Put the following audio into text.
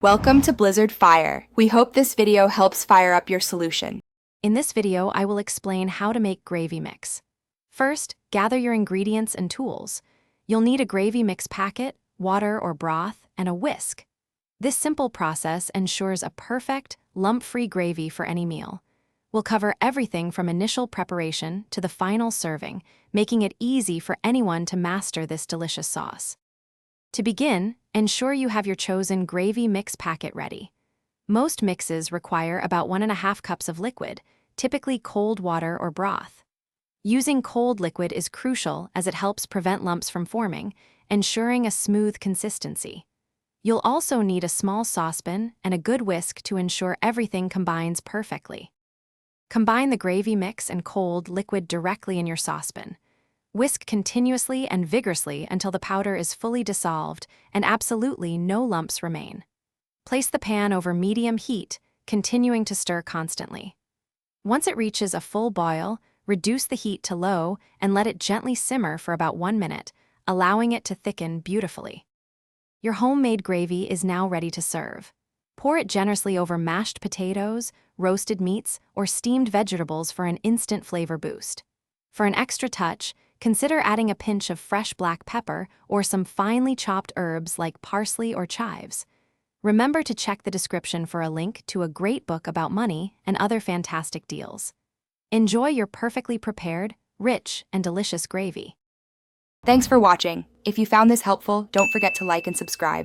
Welcome to Blizzard Fire. We hope this video helps fire up your solution. In this video, I will explain how to make gravy mix. First, gather your ingredients and tools. You'll need a gravy mix packet, water or broth, and a whisk. This simple process ensures a perfect, lump-free gravy for any meal. We'll cover everything from initial preparation to the final serving, making it easy for anyone to master this delicious sauce. To begin, ensure you have your chosen gravy mix packet ready. Most mixes require about 1.5 cups of liquid, typically cold water or broth. Using cold liquid is crucial as it helps prevent lumps from forming, ensuring a smooth consistency. You'll also need a small saucepan and a good whisk to ensure everything combines perfectly. Combine the gravy mix and cold liquid directly in your saucepan. Whisk continuously and vigorously until the powder is fully dissolved and absolutely no lumps remain. Place the pan over medium heat, continuing to stir constantly. Once it reaches a full boil, reduce the heat to low and let it gently simmer for about 1 minute, allowing it to thicken beautifully. Your homemade gravy is now ready to serve. Pour it generously over mashed potatoes, roasted meats, or steamed vegetables for an instant flavor boost. For an extra touch, consider adding a pinch of fresh black pepper or some finely chopped herbs like parsley or chives. Remember to check the description for a link to a great book about money and other fantastic deals. Enjoy your perfectly prepared, rich, and delicious gravy. Thanks for watching. If you found this helpful, don't forget to like and subscribe.